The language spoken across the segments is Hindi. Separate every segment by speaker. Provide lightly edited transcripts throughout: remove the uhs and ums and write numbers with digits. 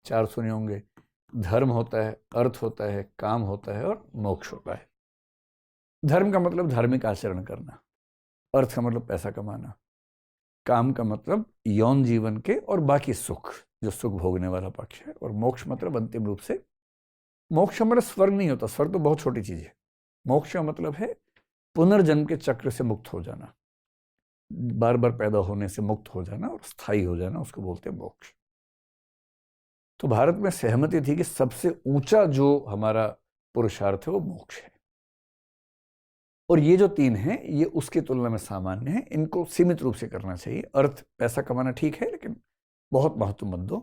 Speaker 1: चार सुने होंगे। धर्म होता है, अर्थ होता है, काम होता है और मोक्ष होता है। धर्म का मतलब धार्मिक आचरण करना, अर्थ का मतलब पैसा कमाना, काम का मतलब यौन जीवन के और बाकी सुख, जो सुख भोगने वाला पक्ष है, और मोक्ष मतलब अंतिम रूप से, मोक्ष का मतलब स्वर्ग नहीं होता, स्वर्ग तो बहुत छोटी चीज है। मोक्ष का मतलब है पुनर्जन्म के चक्र से मुक्त हो जाना, बार बार पैदा होने से मुक्त हो जाना और स्थायी हो जाना, उसको बोलते हैं मोक्ष। तो भारत में सहमति थी कि सबसे ऊंचा जो हमारा पुरुषार्थ है वो मोक्ष है, और ये जो तीन हैं ये उसकी तुलना में सामान्य है, इनको सीमित रूप से करना चाहिए। अर्थ, पैसा कमाना ठीक है लेकिन बहुत महत्व मत दो।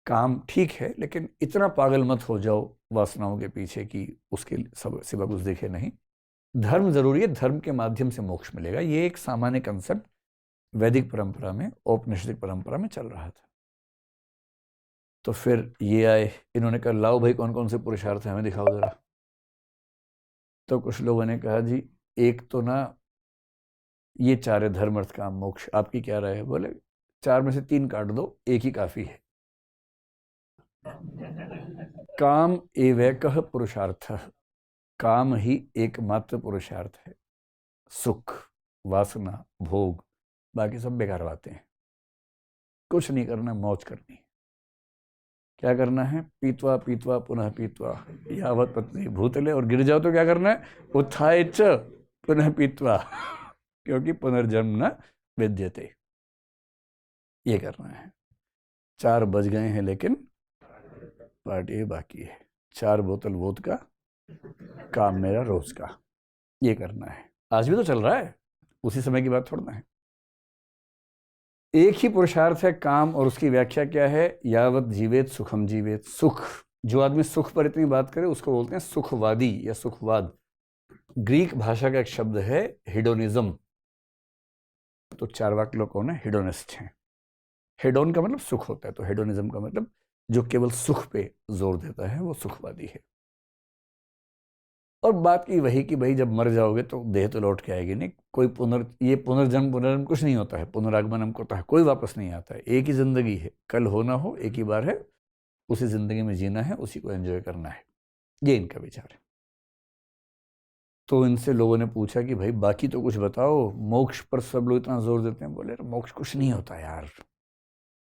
Speaker 1: काम ठीक है लेकिन इतना पागल मत हो जाओ वासनाओं के पीछे कि उसके सब सिवा कुछ दिखे नहीं। धर्म जरूरी है, धर्म के माध्यम से मोक्ष मिलेगा, ये एक सामान्य कंसेप्ट वैदिक परंपरा में, औपनिषदिक परंपरा में चल रहा था। तो फिर ये आए, इन्होंने कहा लाओ भाई कौन कौन से पुरुषार्थ हैं हमें दिखाओ जरा। तो कुछ लोगों ने कहा जी एक तो ना ये चार है, धर्म अर्थ काम मोक्ष, आपकी क्या राय है? बोले चार में से तीन काट दो, एक ही काफी है। काम एवैकः पुरुषार्थः, काम ही एकमात्र पुरुषार्थ है। सुख, वासना, भोग, बाकी सब बेकार बातें हैं। कुछ नहीं करना, मौज करनी है। क्या करना है? पीत्वा पीत्वा पुनः पीत्वा यावत पत्नी भूतले, और गिर जाओ तो क्या करना है? उत्थाय च पुनः पीत्वा क्योंकि पुनर्जन्म न विद्यते। ये करना है। 4 बज गए हैं लेकिन पार्टी बाकी है। 4 बोतल वोद का, काम मेरा रोज का। ये करना है। आज भी तो चल रहा है, उसी समय की बात थोड़ा ना है। एक ही पुरुषार्थ है काम, और उसकी व्याख्या क्या है? यावत जीवेत सुखम जीवेत। सुख, जो आदमी सुख पर इतनी बात करे उसको बोलते हैं सुखवादी या सुखवाद। ग्रीक भाषा का एक शब्द है हिडोनिज्म। तो चार्वाक लोग कौन है? हिडोनिस्ट हैं। हेडोन का मतलब सुख होता है, तो हेडोनिज्म का मतलब जो केवल सुख पे जोर देता है वो सुखवादी है। और बात की वही कि भाई जब मर जाओगे तो देह तो लौट के आएगी नहीं, कोई ये पुनर्जन्म कुछ नहीं होता है, पुनरागमन हमको होता है, कोई वापस नहीं आता है। एक ही जिंदगी है, कल हो ना हो एक ही बार है, उसी जिंदगी में जीना है, उसी को एंजॉय करना है। ये इनका विचार है। तो इनसे लोगों ने पूछा कि भाई बाकी तो कुछ बताओ, मोक्ष पर सब लोग इतना जोर देते हैं। बोले मोक्ष कुछ नहीं होता यार,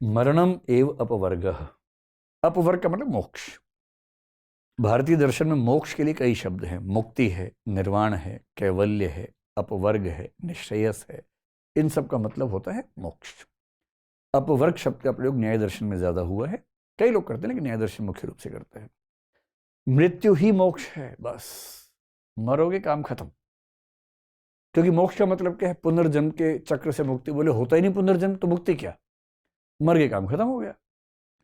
Speaker 1: मरणम एव अपवर्गः। अपवर्ग का मतलब मोक्ष। भारतीय दर्शन में मोक्ष के लिए कई शब्द हैं। मुक्ति है, निर्वाण है, कैवल्य है, अपवर्ग है, निश्रेयस है। इन सब का मतलब होता है मोक्ष। अपवर्ग शब्द का प्रयोग न्याय दर्शन में ज्यादा हुआ है, कई लोग करते हैं लेकिन न्याय दर्शन मुख्य रूप से करता है। मृत्यु ही मोक्ष है, बस मरोगे काम खत्म। क्योंकि मोक्ष का मतलब क्या है? पुनर्जन्म के चक्र से मुक्ति। बोले होता ही नहीं पुनर्जन्म तो मुक्ति क्या? मर गए काम खत्म हो गया,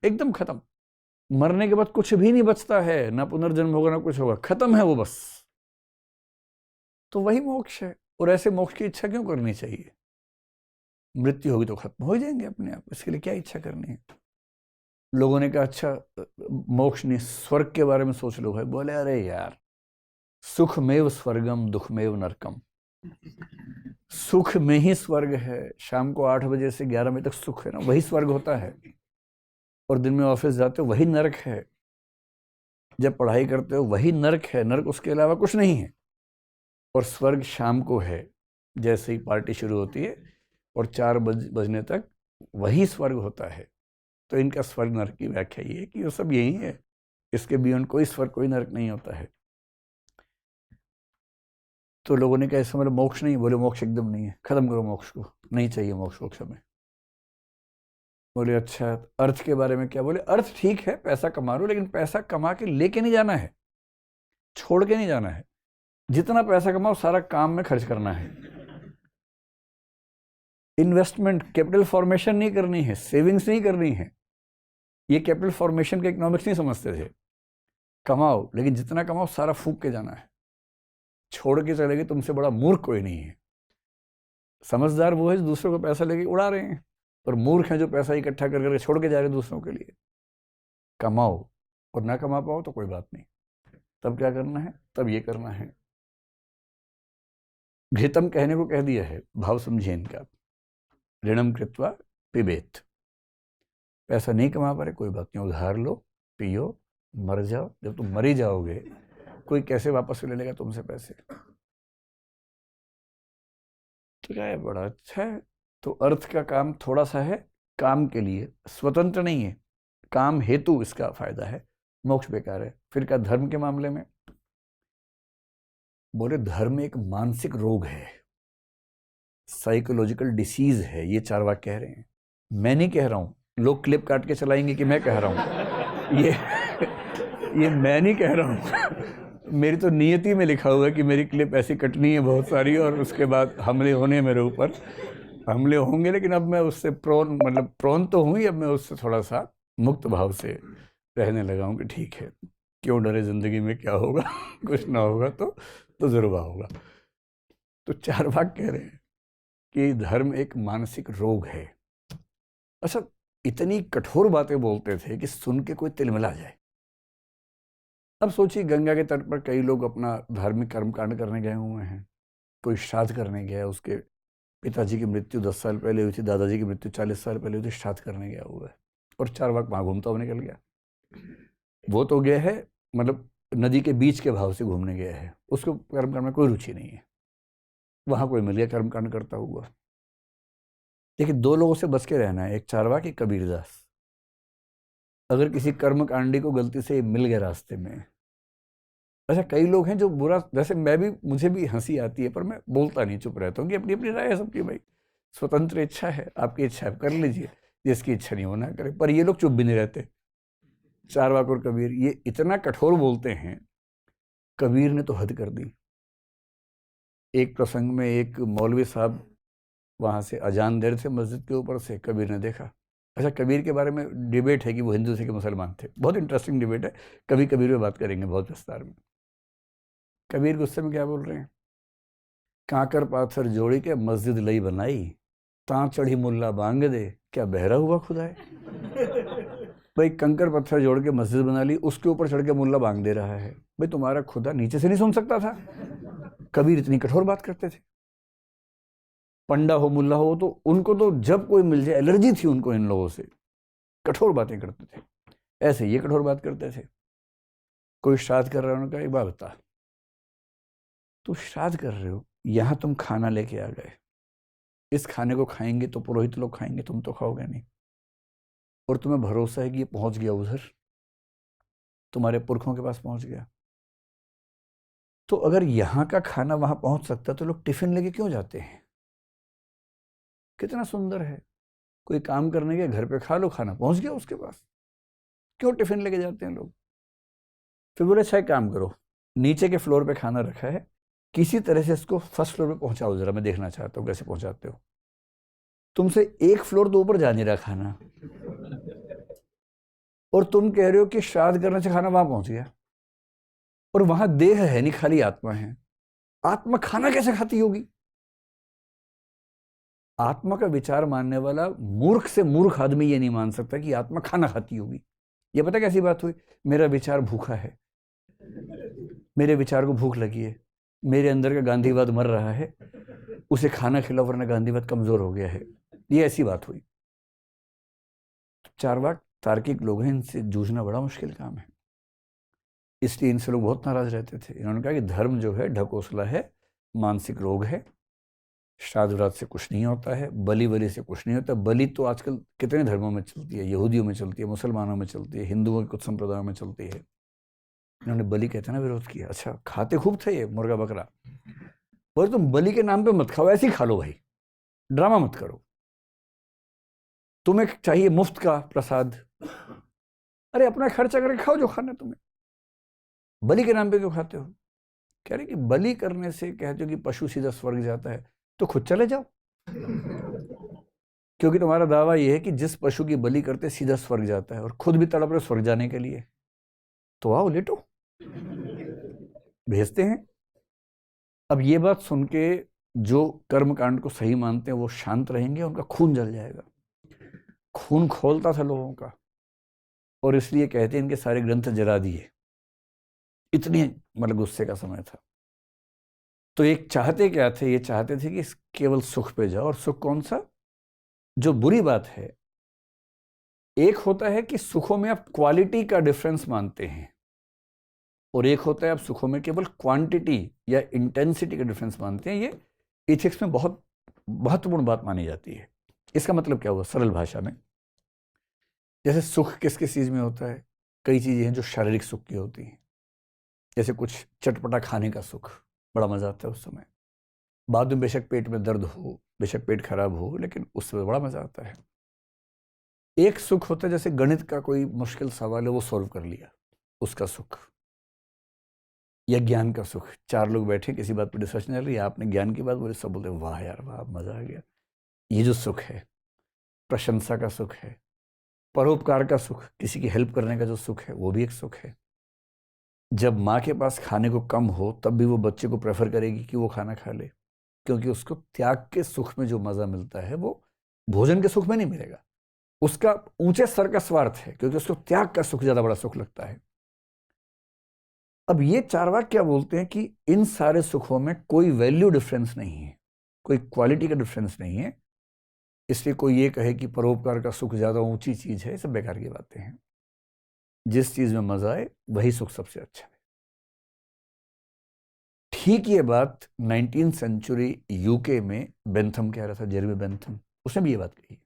Speaker 1: एकदम खत्म। मरने के बाद कुछ भी नहीं बचता है, ना पुनर्जन्म होगा ना कुछ होगा, खत्म है वो बस। तो वही मोक्ष है। और ऐसे मोक्ष की इच्छा क्यों करनी चाहिए? मृत्यु होगी तो खत्म हो जाएंगे अपने आप, इसके लिए क्या इच्छा करनी है? लोगों ने कहा अच्छा मोक्ष नहीं, स्वर्ग के बारे में सोच लो भाई। बोले अरे यार, सुखमेव स्वर्गम दुखमेव नरकम। सुख में ही स्वर्ग है। शाम को 8 बजे से 11 बजे तक सुख है ना, वही स्वर्ग होता है। और दिन में ऑफिस जाते हो वही नरक है। जब पढ़ाई करते हो वही नरक है, नरक उसके अलावा कुछ नहीं है। और स्वर्ग शाम को है, जैसे ही पार्टी शुरू होती है, और 4 बजने तक वही स्वर्ग होता है। तो इनका स्वर्ग नरक की व्याख्या ये है कि वो सब यही है, इसके बियॉन्ड कोई स्वर्ग कोई नरक नहीं होता है। तो लोगों ने कहा इसका मतलब मोक्ष नहीं। बोले मोक्ष एकदम नहीं है, खत्म करो मोक्ष को, नहीं चाहिए मोक्ष वोक्ष हमें। बोले अच्छा अर्थ के बारे में क्या? बोले अर्थ ठीक है, पैसा कमा लो, लेकिन पैसा कमा के लेके नहीं जाना है, छोड़ के नहीं जाना है। जितना पैसा कमाओ सारा काम में खर्च करना है। इन्वेस्टमेंट, कैपिटल फॉर्मेशन नहीं करनी है, सेविंग्स नहीं करनी है। ये कैपिटल फॉर्मेशन के इकोनॉमिक्स नहीं समझते थे। कमाओ, लेकिन जितना कमाओ सारा फूक के जाना है, छोड़ के चलेगी। तुमसे बड़ा मूर्ख कोई नहीं है। समझदार वो है जो दूसरों को पैसा लेके उड़ा रहे हैं, और मूर्ख हैं जो पैसा इकट्ठा कर करके छोड़ के जा रहे हैं दूसरों के लिए। कमाओ, और ना कमा पाओ तो कोई बात नहीं, तब क्या करना है? तब ये करना है। घृतम कहने को कह दिया है, भाव समझिए इनका। ऋणम कृत्वा पिबेत। पैसा नहीं कमा पा रहे, कोई बात नहीं, उधार लो, पियो, मर जाओ। जब तुम मर ही जाओगे, कोई कैसे वापस ले लेगा तुमसे पैसे? तो क्या है, बड़ा अच्छा है। तो अर्थ का काम थोड़ा सा है, काम के लिए, स्वतंत्र नहीं है, काम हेतु इसका फायदा है, मोक्ष बेकार है। फिर क्या धर्म के मामले में? बोले धर्म एक मानसिक रोग है, साइकोलॉजिकल डिसीज है, ये चारवाक कह रहे हैं। मैं नहीं कह रहा हूं, लोग क्लिप काट के चलाएंगे कि मैं कह रहा हूं। ये मैं नहीं कह रहा हूं। मेरी तो नियति में लिखा हुआ है कि मेरी क्लिप ऐसी कटनी है बहुत सारी, और उसके बाद हमले होने मेरे ऊपर, हमले होंगे। लेकिन अब मैं उससे प्रोन तो हूँ ही, अब मैं उससे थोड़ा सा मुक्त भाव से रहने लगा हूँ कि ठीक है, क्यों डरे, जिंदगी में क्या होगा। कुछ ना होगा तो तजुर्बा होगा। तो चारवाक कह रहे हैं कि धर्म एक मानसिक रोग है। अच्छा, इतनी कठोर बातें बोलते थे कि सुन के कोई तिलमिला जाए। अब सोचिए, गंगा के तट पर कई लोग अपना धार्मिक कर्मकांड करने गए हुए हैं। कोई श्राद्ध करने गया, उसके पिताजी की मृत्यु 10 साल पहले हुई थी, दादाजी की मृत्यु 40 साल पहले हुई थी, श्राद्ध करने गया हुआ है, और चारवाक वहां घूमता हुआ निकल गया। वो तो गया है, नदी के बीच के भाव से घूमने गया है, उसको कर्मकांड में कोई रुचि नहीं है। वहां कोई मिल गया कर्मकांड करता हुआ। लेकिन दो लोगों से बच के रहना है, एक चारवाक, एक कबीरदास। अगर किसी कर्मकांडी को गलती से मिल गया रास्ते में, अच्छा कई लोग हैं जो बुरा, जैसे मैं भी, मुझे भी हंसी आती है, पर मैं बोलता नहीं, चुप रहता हूँ कि अपनी अपनी राय है सबकी भाई, स्वतंत्र इच्छा है, आपकी इच्छा है कर लीजिए, जिसकी इच्छा नहीं होना करे। पर ये लोग चुप भी नहीं रहते, चारवाक और कबीर, ये इतना कठोर बोलते हैं। कबीर ने तो हद कर दी। एक प्रसंग में एक मौलवी साहब वहाँ से अजान दे रहे थे मस्जिद के ऊपर से, कबीर ने देखा। अच्छा, कबीर के बारे में डिबेट है कि वो हिंदू थे कि मुसलमान थे, बहुत इंटरेस्टिंग डिबेट है, कभी कबीर में बात करेंगे बहुत विस्तार में। कबीर गुस्से में क्या बोल रहे हैं? कांकर पाथर जोड़ी के मस्जिद लई बनाई, तां चढ़ी मुल्ला बांग दे, क्या बहरा हुआ खुदा है? भाई कंकर पत्थर जोड़ के मस्जिद बना ली, उसके ऊपर चढ़ के मुल्ला बांग दे रहा है। भाई तुम्हारा खुदा नीचे से नहीं सुन सकता था? कबीर इतनी कठोर बात करते थे। पंडा हो, मुल्ला हो, तो उनको तो जब कोई मिल जाए, एलर्जी थी उनको इन लोगों से, कठोर बातें करते थे। ऐसे ये कठोर बात करते थे। कोई श्राद्ध कर रहा है, उन्होंने कहा एक बात बता, तू श्राद्ध कर रहे हो, यहां तुम खाना लेके आ गए, इस खाने को खाएंगे तो पुरोहित लोग खाएंगे, तुम तो खाओगे नहीं, और तुम्हें भरोसा है कि ये पहुंच गया उधर, तुम्हारे पुरखों के पास पहुंच गया। तो अगर यहां का खाना वहां पहुंच सकता तो लोग टिफिन लेके क्यों जाते हैं? कितना सुंदर है, कोई काम करने के, घर पे खा लो, खाना पहुंच गया उसके पास, क्यों टिफिन लेके जाते हैं लोग? फिर बोले अच्छा एक काम करो, नीचे के फ्लोर पे खाना रखा है, किसी तरह से इसको फर्स्ट फ्लोर पे पहुंचाओ, जरा मैं देखना चाहता हूँ कैसे पहुंचाते हो। तुमसे एक फ्लोर तो ऊपर जा नहीं रहा खाना, और तुम कह रहे हो कि श्राद्ध करने से खाना वहां पहुंच गया, और वहां देह है नहीं, खाली आत्मा है। आत्मा खाना कैसे खाती होगी? आत्मा का विचार मानने वाला मूर्ख से मूर्ख आदमी ये नहीं मान सकता कि आत्मा खाना खाती होगी। ये पता कैसी बात हुई? मेरा विचार भूखा है, मेरे विचार को भूख लगी है, मेरे अंदर का गांधीवाद मर रहा है, उसे खाना खिलाओ वरना गांधीवाद कमजोर हो गया है। ये ऐसी बात हुई। चारवाक तार्किक लोग हैं, इनसे जूझना बड़ा मुश्किल काम है, इसलिए इनसे लोग बहुत नाराज रहते थे। इन्होंने कहा कि धर्म जो है ढकोसला है, मानसिक रोग है, श्राद्ध व्रत से कुछ नहीं होता है, बलि वली से कुछ नहीं होता। बलि तो आजकल कितने धर्मों में चलती है, यहूदियों में चलती है, मुसलमानों में चलती है, हिंदुओं के कुछ संप्रदायों में चलती है। इन्होंने बलि कहते ना विरोध किया। अच्छा, खाते खूब थे ये मुर्गा बकरा, बोले तुम बलि के नाम पे मत खाओ, ऐसे ही खा लो भाई, ड्रामा मत करो, तुम्हें चाहिए मुफ्त का प्रसाद, अरे अपना खर्चा करके खाओ जो खाना तुम्हें, बलि के नाम पे क्यों खाते हो? कह रहे कि बलि करने से कहते हो कि पशु सीधा स्वर्ग जाता है, तो खुद चले जाओ, क्योंकि तुम्हारा दावा यह है कि जिस पशु की बलि करते सीधा स्वर्ग जाता है, और खुद भी तड़प रहे स्वर्ग जाने के लिए, तो आओ लेटो, भेजते हैं। अब ये बात सुन के जो कर्मकांड को सही मानते हैं वो शांत रहेंगे, उनका खून जल जाएगा। खून खोलता था लोगों का, और इसलिए कहते हैं इनके सारे ग्रंथ जला दिए, इतनी गुस्से का समय था। तो एक चाहते क्या थे? ये चाहते थे कि केवल सुख पे जाओ, और सुख कौन सा? जो बुरी बात है एक होता है कि सुखों में आप क्वालिटी का डिफरेंस मानते हैं, और एक होता है आप सुखों में केवल क्वांटिटी या इंटेंसिटी का डिफरेंस मानते हैं। ये एथिक्स में बहुत महत्वपूर्ण बात मानी जाती है। इसका मतलब क्या हुआ सरल भाषा में? जैसे सुख किस किस चीज में होता है? कई चीजें हैं जो शारीरिक सुख की होती हैं, जैसे कुछ चटपटा खाने का सुख, बड़ा मजा आता है उस समय। बाद में बेशक पेट में दर्द हो, बेशक पेट खराब हो, लेकिन उस समय बड़ा मजा आता है। एक सुख होता है जैसे गणित का कोई मुश्किल सवाल है वो सॉल्व कर लिया, उसका सुख। या ज्ञान का सुख, चार लोग बैठे किसी बात पर डिस्कशन चल रही है, आपने ज्ञान की बात बोली, सब बोलते वाह यार वाह मजा आ गया। ये जो सुख है, प्रशंसा का सुख है। परोपकार का सुख, किसी की हेल्प करने का जो सुख है, वो भी एक सुख है। जब माँ के पास खाने को कम हो तब भी वो बच्चे को प्रेफर करेगी कि वो खाना खा ले, क्योंकि उसको त्याग के सुख में जो मजा मिलता है वो भोजन के सुख में नहीं मिलेगा। उसका ऊंचे स्तर का स्वार्थ है, क्योंकि उसको त्याग का सुख ज्यादा बड़ा सुख लगता है। अब ये चार्वाक क्या बोलते हैं कि इन सारे सुखों में कोई वैल्यू डिफरेंस नहीं है, कोई क्वालिटी का डिफरेंस नहीं है। इसलिए कोई ये कहे कि परोपकार का सुख ज्यादा ऊंची चीज है, सब बेकार की बातें हैं। जिस चीज में मजा आए वही सुख सबसे अच्छा है। ठीक ये बात 19th सेंचुरी यूके में बेंथम कह रहा था, जेरेमी बेंथम, उसने भी ये बात कही।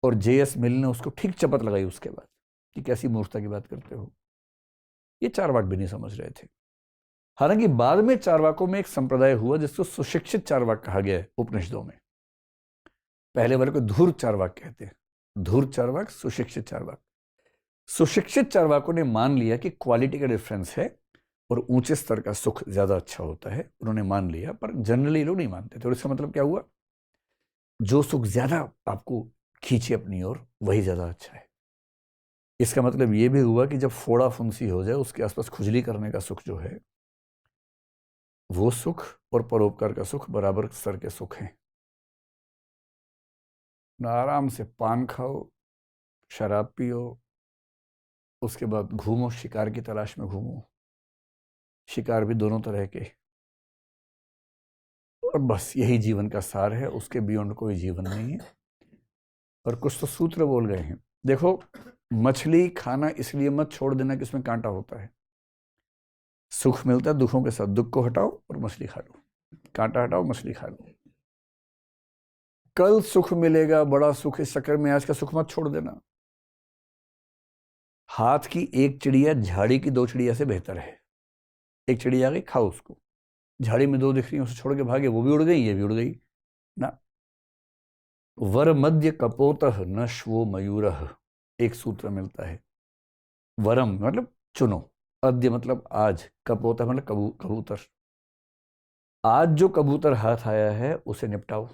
Speaker 1: और जेएस मिल ने उसको ठीक चपत लगाई उसके बाद कि कैसी मूर्खता की बात करते हो। ये चार्वाक भी नहीं समझ रहे थे। हालांकि बाद में चार्वाकों में एक संप्रदाय हुआ जिसको सुशिक्षित चार्वाक कहा गया है उपनिषदों में। पहले वाले को धूर्त चार्वाक कहते हैं। धूर्त चार्वाक, सुशिक्षित चार्वाक। सुशिक्षित चार्वाकों ने मान लिया कि क्वालिटी का डिफरेंस है और ऊंचे स्तर का सुख ज्यादा अच्छा होता है, उन्होंने मान लिया। पर जनरली लोग नहीं मानते थे। और इसका मतलब क्या हुआ? जो सुख ज्यादा आपको खींचे अपनी ओर वही ज्यादा अच्छा है। इसका मतलब यह भी हुआ कि जब फोड़ा फुंसी हो जाए, उसके आसपास खुजली करने का सुख जो है, वो सुख और परोपकार का सुख बराबर स्तर के सुख हैं। ना आराम से पान खाओ, शराब पियो, उसके बाद घूमो, शिकार की तलाश में घूमो, शिकार भी दोनों तरह के, और बस यही जीवन का सार है। उसके बियॉन्ड कोई जीवन नहीं है। और कुछ तो सूत्र बोल गए हैं। देखो, मछली खाना इसलिए मत छोड़ देना कि उसमें कांटा होता है। सुख मिलता है दुखों के साथ, दुख को हटाओ और मछली खा लो, कांटा हटाओ मछली खा लो। कल सुख मिलेगा, बड़ा सुख, इस चक्कर में आज का सुख मत छोड़ देना। हाथ की एक चिड़िया झाड़ी की दो चिड़िया से बेहतर है। एक चिड़िया आ गई, खाओ उसको। झाड़ी में दो दिख रही, उसे छोड़ के भागे, वो भी उड़ गई, ये भी उड़ गई ना। वर मध्य कपोतः न श्वो मयूरः, एक सूत्र मिलता है। वरम मतलब चुनो, अद्य मतलब आज, कपोतः मतलब कबूतर। आज जो कबूतर हाथ आया है उसे निपटाओ।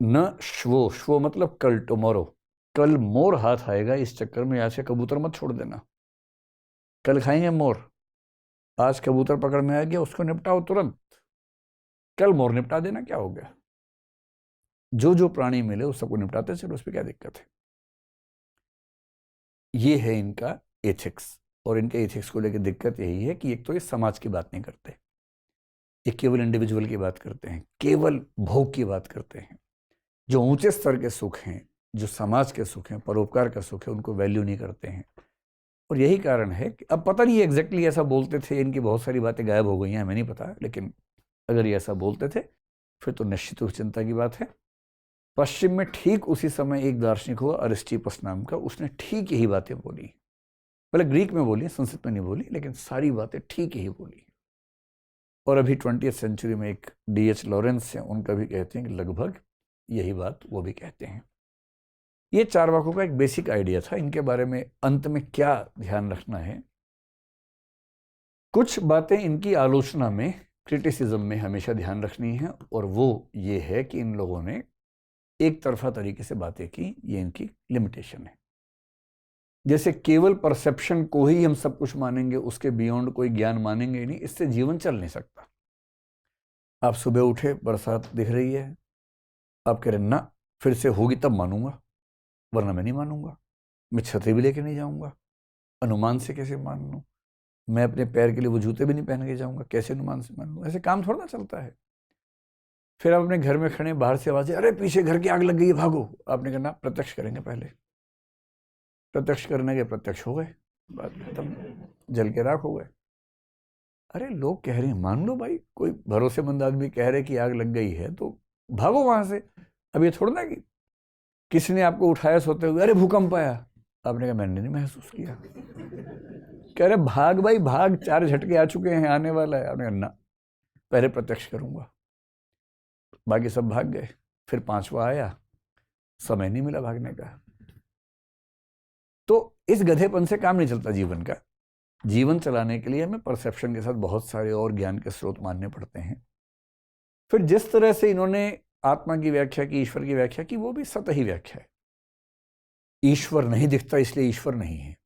Speaker 1: न श्वो, श्वो मतलब कल, टुमारो। कल मोर हाथ आएगा, इस चक्कर में आज से कबूतर मत छोड़ देना। कल खाएंगे मोर, आज कबूतर पकड़ में आ गया, उसको निपटाओ तुरंत। कल मोर निपटा देना, क्या हो गया? जो जो प्राणी मिले उस सबको निपटाते चलो, उस पर क्या दिक्कत है? ये है इनका एथिक्स। और इनके एथिक्स को लेकर दिक्कत यही है कि एक तो ये समाज की बात नहीं करते, ये केवल इंडिविजुअल की बात करते हैं, केवल भोग की बात करते हैं। जो ऊंचे स्तर के सुख हैं, जो समाज के सुख हैं, परोपकार का सुख है, उनको वैल्यू नहीं करते हैं। और यही कारण है कि अब पता नहीं एग्जैक्टली ऐसा बोलते थे, इनकी बहुत सारी बातें गायब हो गई हैं, हमें नहीं पता, लेकिन अगर ये ऐसा बोलते थे फिर तो निश्चित रूप चिंता की बात है। पश्चिम में ठीक उसी समय एक दार्शनिक हुआ अरिस्टिपस नाम का, उसने ठीक यही बातें बोली। पहले ग्रीक में बोली, संस्कृत में नहीं बोली, लेकिन सारी बातें ठीक यही बोली। और अभी 20th सेंचुरी में एक D.H. लॉरेंस हैं, उनका भी कहते हैं कि लगभग यही बात वो भी कहते हैं। ये चार्वाकों का एक बेसिक आइडिया था। इनके बारे में अंत में क्या ध्यान रखना है, कुछ बातें इनकी आलोचना में, क्रिटिसिज्म में हमेशा ध्यान रखनी है। और वो ये है कि इन लोगों ने एक तरफा तरीके से बातें की, ये इनकी लिमिटेशन है। जैसे केवल परसेप्शन को ही हम सब कुछ मानेंगे, उसके बियॉन्ड कोई ज्ञान मानेंगे ही नहीं, इससे जीवन चल नहीं सकता। आप सुबह उठे, बरसात दिख रही है, आप कह रहे ना फिर से होगी तब मानूंगा, वरना मैं नहीं मानूंगा। मैं छतरी भी लेके नहीं जाऊंगा, अनुमान से कैसे मान लूं? मैं अपने पैर के लिए वो जूते भी नहीं पहन के जाऊंगा, कैसे अनुमान से मान लूं? ऐसे काम थोड़ा ना चलता है। फिर आप अपने घर में खड़े, बाहर से आवाज़, अरे पीछे घर की आग लग गई है, भागो। आपने कहा ना, प्रत्यक्ष करेंगे पहले। प्रत्यक्ष करने के प्रत्यक्ष हो गए, बात खत्म, जल के राख हो गए। अरे लोग कह रहे हैं, मान लो भाई, कोई भरोसेमंद आदमी कह रहे कि आग लग गई है तो भागो वहां से। अब ये थोड़ा ना कि किसी ने आपको उठाया सोते हुए, अरे भूकंप आया, आपने कहा मैंने नहीं महसूस किया। कह रहे भाग भाई भाग, 4 झटके आ चुके हैं, आने वाला है। आपने कहा ना, पहले प्रत्यक्ष करूंगा। बाकी सब भाग गए, फिर 5वां आया, समय नहीं मिला भागने का। तो इस गधेपन से काम नहीं चलता जीवन का। जीवन चलाने के लिए हमें परसेप्शन के साथ बहुत सारे और ज्ञान के स्रोत मानने पड़ते हैं। फिर जिस तरह से इन्होंने आत्मा की व्याख्या की, ईश्वर की व्याख्या की, वो भी सतही व्याख्या है। ईश्वर नहीं दिखता इसलिए ईश्वर नहीं है।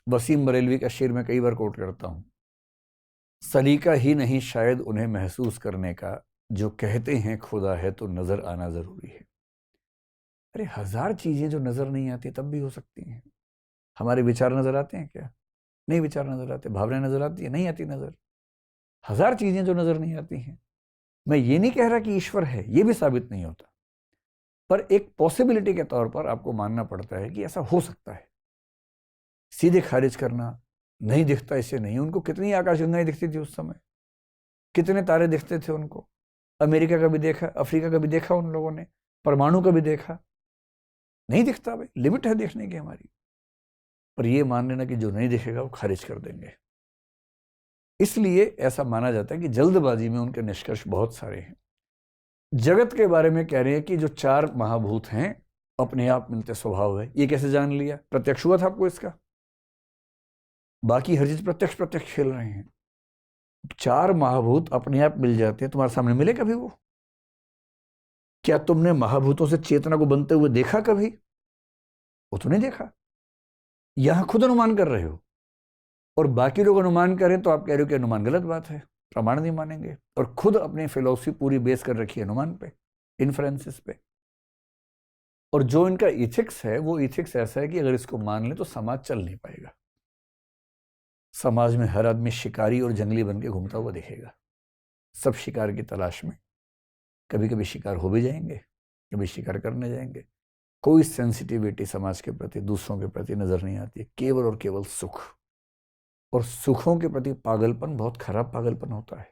Speaker 1: वसीम बरेलवी का शेर मैं कई बार कोट करता हूं, सलीका ही नहीं शायद उन्हें महसूस करने का, जो कहते हैं खुदा है तो नजर आना जरूरी है। अरे 1000 चीजें जो नजर नहीं आती तब भी हो सकती हैं। हमारे विचार नजर आते हैं क्या? नहीं विचार नजर आते। भावनाएं नजर आती है? नहीं आती नजर। 1000 चीजें जो नजर नहीं आती हैं। मैं ये नहीं कह रहा कि ईश्वर है, ये भी साबित नहीं होता, पर एक पॉसिबिलिटी के तौर पर आपको मानना पड़ता है कि ऐसा हो सकता है। सीधे खारिज करना, नहीं दिखता इससे नहीं। उनको कितनी आकाशगंगाएं दिखती थी उस समय, कितने तारे दिखते थे उनको। अमेरिका का भी देखा, अफ्रीका का भी देखा उन लोगों ने, परमाणु का भी देखा। नहीं दिखता भाई, लिमिट है देखने की हमारी। पर ये मान लेना कि जो नहीं दिखेगा वो खारिज कर देंगे। इसलिए ऐसा माना जाता है कि जल्दबाजी में उनके निष्कर्ष बहुत सारे हैं। जगत के बारे में कह रहे हैं कि जो 4 महाभूत हैं अपने आप मिलते स्वभाव है। ये कैसे जान लिया? प्रत्यक्ष हुआ था आपको इसका? बाकी हर चीज प्रत्यक्ष प्रत्यक्ष खेल रहे हैं। 4 महाभूत अपने आप मिल जाते हैं, तुम्हारे सामने मिले कभी वो? क्या तुमने महाभूतों से चेतना को बनते हुए देखा कभी? वो तो नहीं देखा। यहां खुद अनुमान कर रहे हो, और बाकी लोग अनुमान करें तो आप कह रहे हो कि अनुमान गलत बात है, प्रमाण नहीं मानेंगे। और खुद अपनी फिलॉसफी पूरी बेस कर रखी है अनुमान पे, इन्फ्रेंसेस पे। और जो इनका इथिक्स है, वो इथिक्स ऐसा है कि अगर इसको मान लें तो समाज चल नहीं पाएगा। समाज में हर आदमी शिकारी और जंगली बन के घूमता हुआ दिखेगा, सब शिकार की तलाश में। कभी कभी शिकार हो भी जाएंगे, कभी शिकार करने जाएंगे। कोई सेंसिटिविटी समाज के प्रति, दूसरों के प्रति नजर नहीं आती है। केवल और केवल सुख, और सुखों के प्रति पागलपन बहुत खराब पागलपन होता है।